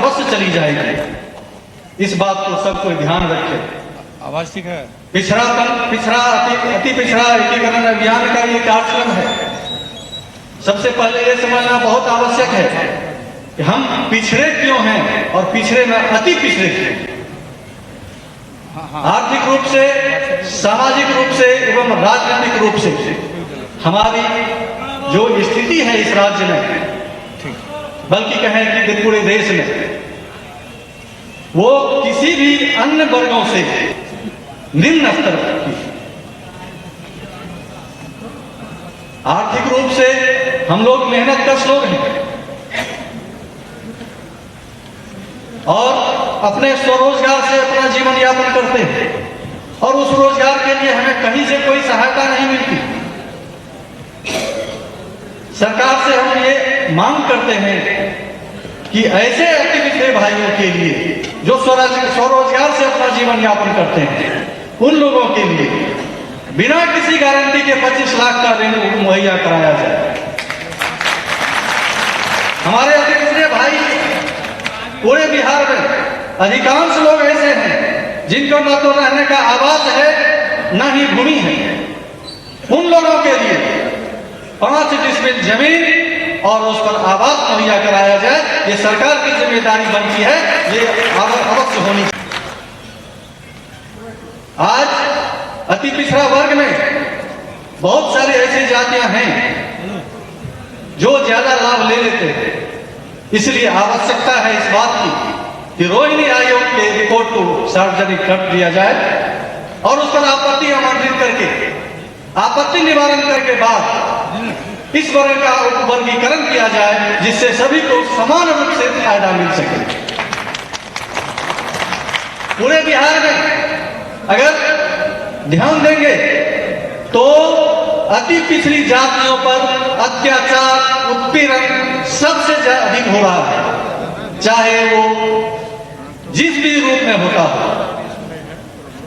अवश्य चली जाएगी। इस बात को सब कोई ध्यान रखे। आवाज ठीक है। अति पिछड़ा एकीकरण अभियान का ये कार्यक्रम है। सबसे पहले ये समझना बहुत आवश्यक है कि हम पिछड़े क्यों हैं और पिछड़े में अति पिछड़े क्यों। आर्थिक रूप से, सामाजिक रूप से एवं राजनीतिक रूप से हमारी जो स्थिति है इस राज्य में, बल्कि कहें कि पूरे देश में, वो किसी भी अन्य वर्गों से निम्न स्तर की। आर्थिक रूप से हम लोग मेहनतकश लोग हैं और अपने स्वरोजगार से अपना जीवन यापन करते हैं और उस रोजगार के लिए हमें कहीं से कोई सहायता नहीं मिलती। सरकार से हम ये मांग करते हैं कि ऐसे अति पिछड़े भाइयों के लिए जो स्वरोजगार से अपना जीवन यापन करते हैं, उन लोगों के लिए बिना किसी गारंटी के 25 लाख का ऋण मुहैया कराया जाए। हमारे अति पिछड़े भाई पूरे बिहार में अधिकांश लोग ऐसे हैं जिनको न तो रहने का आवास है न ही भूमि है। उन लोगों के लिए 5 डिसमिल जमीन और उस पर आवास मुहैया कराया जाए, ये सरकार की जिम्मेदारी बनती है, ये अवश्य होनी। आज अति पिछड़ा वर्ग में बहुत सारी ऐसी जातियां हैं जो ज्यादा लाभ ले लेते हैं। इसलिए आवश्यकता है इस बात की कि रोहिणी आयोग के रिपोर्ट को सार्वजनिक कर दिया जाए और उस पर आपत्ति आमंत्रित करके आपत्ति निवारण करके बाद इस वर्ग का उपवर्गीकरण किया जाए, जिससे सभी को समान रूप से फायदा मिल सके। पूरे बिहार में अगर ध्यान देंगे तो अति पिछड़ी जातियों पर अत्याचार, उत्पीड़न सबसे अधिक हो रहा है, चाहे वो जिस भी रूप में होता हो।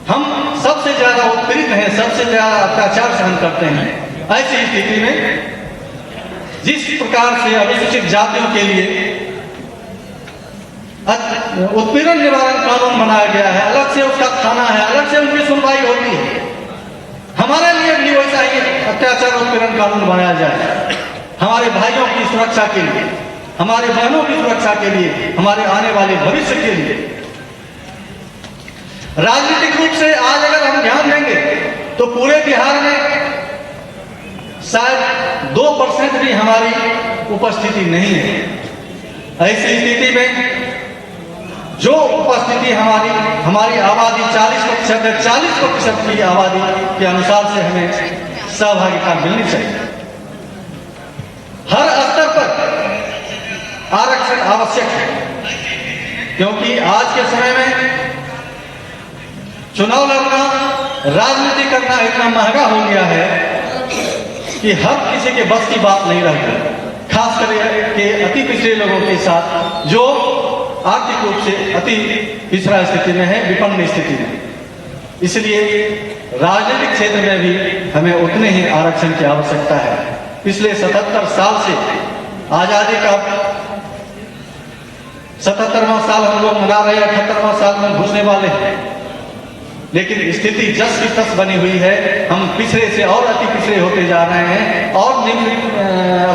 हम सबसे ज्यादा उत्पीड़ित हैं, सबसे ज्यादा अत्याचार सहन करते हैं। ऐसी स्थिति में जिस प्रकार से अनुसूचित जातियों के लिए उत्पीड़न निवारण कानून बनाया गया है, अलग से उसका थाना है, अलग से उनकी सुनवाई होती है, हमारे लिए भी वैसा ही अत्याचार उत्पीड़न कानून बनाया जाए। हमारे भाइयों की सुरक्षा के लिए, हमारे बहनों की सुरक्षा के लिए, हमारे आने वाले भविष्य के लिए। राजनीतिक रूप से आज अगर हम ध्यान देंगे तो पूरे बिहार में शायद 2% भी हमारी उपस्थिति नहीं है। ऐसी स्थिति में जो उपस्थिति हमारी आबादी 40% की आबादी के अनुसार से हमें सहभागिता मिलनी चाहिए। हर स्तर पर आरक्षण आवश्यक है, क्योंकि आज के समय में चुनाव लड़ना, राजनीति करना इतना महंगा हो गया है कि हर किसी के बस की बात नहीं रह गई, खास करके अति पिछड़े लोगों के साथ जो आर्थिक रूप से अति पिछड़ा स्थिति में है, विपन्न स्थिति में। इसलिए राजनीतिक क्षेत्र में भी हमें उतने ही आरक्षण की आवश्यकता है। पिछले 77 साल से आजादी का 77वां साल हम लोग मना रहे हैं, 78वां साल में घुसने वाले हैं, लेकिन स्थिति जस की तस बनी हुई है। हम पिछड़े से और अति पिछड़े होते जा रहे हैं और निम्न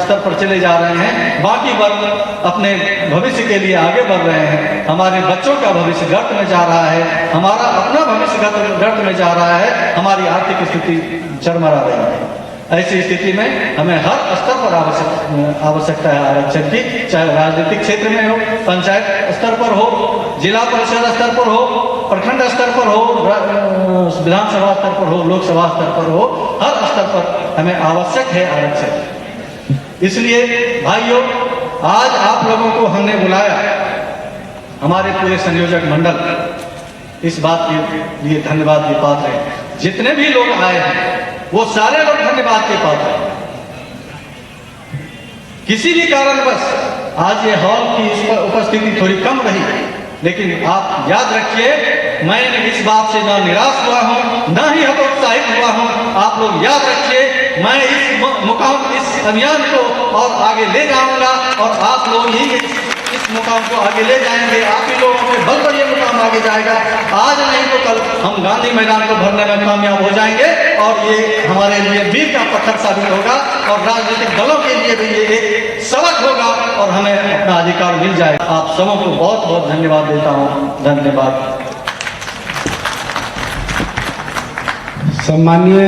स्तर पर चले जा रहे हैं। बाकी वर्ग अपने भविष्य के लिए आगे बढ़ रहे हैं। हमारे बच्चों का भविष्य गर्त में जा रहा है, हमारा अपना भविष्य गर्त में जा रहा है, हमारी आर्थिक स्थिति चरमरा रही है। ऐसी स्थिति में हमें हर स्तर पर आवश्यकता है आरक्षण की, चाहे राजनीतिक क्षेत्र में हो, पंचायत स्तर पर हो, जिला परिषद स्तर पर हो, प्रखंड स्तर पर हो, विधानसभा स्तर पर हो, लोकसभा स्तर पर हो, हर स्तर पर हमें आवश्यक है आरक्षण। इसलिए भाइयों, आज आप लोगों को हमने बुलाया, हमारे पूरे संयोजक मंडल इस बात के लिए धन्यवाद के पात्र हैं। जितने भी लोग आए हैं वो सारे लोग धन्यवाद के पात्र हैं। किसी भी कारणवश आज ये हॉल की उपस्थिति थोड़ी कम रही, लेकिन आप याद रखिए, मैं इस बात से ना निराश हुआ हूं, ना ही हतोत्साहित हुआ हूं। आप लोग याद रखिए, मैं इस अभियान को और आगे ले जाऊंगा और आप लोग ही इस मुकाम को आगे ले जाएंगे। आप ही लोगों के बल पर ये मुकाम आगे जाएगा। आज नहीं तो कल हम गांधी मैदान को भरने में कामयाब हो जाएंगे और ये हमारे लिए मील का पत्थर साबित होगा और राजनीतिक दलों के लिए भी ये एक सबक होगा और हमें अपना अधिकार मिल जाएगा। आप सबों को बहुत बहुत धन्यवाद देता हूँ। धन्यवाद। सम्मानीय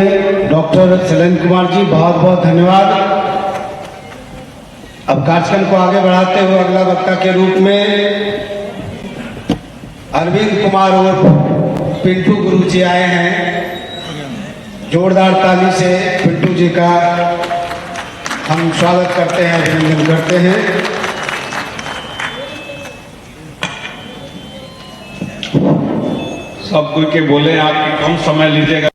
डॉक्टर शैलेंद्र कुमार जी, बहुत बहुत धन्यवाद। अब कार्यक्रम को आगे बढ़ाते हुए अगला वक्ता के रूप में अरविंद कुमार और पिंटू गुरु जी आए हैं। जोरदार ताली से पिंटू जी का हम स्वागत करते हैं, अभिनंदन करते हैं। सब कोई के बोले, आप कम समय लीजिएगा।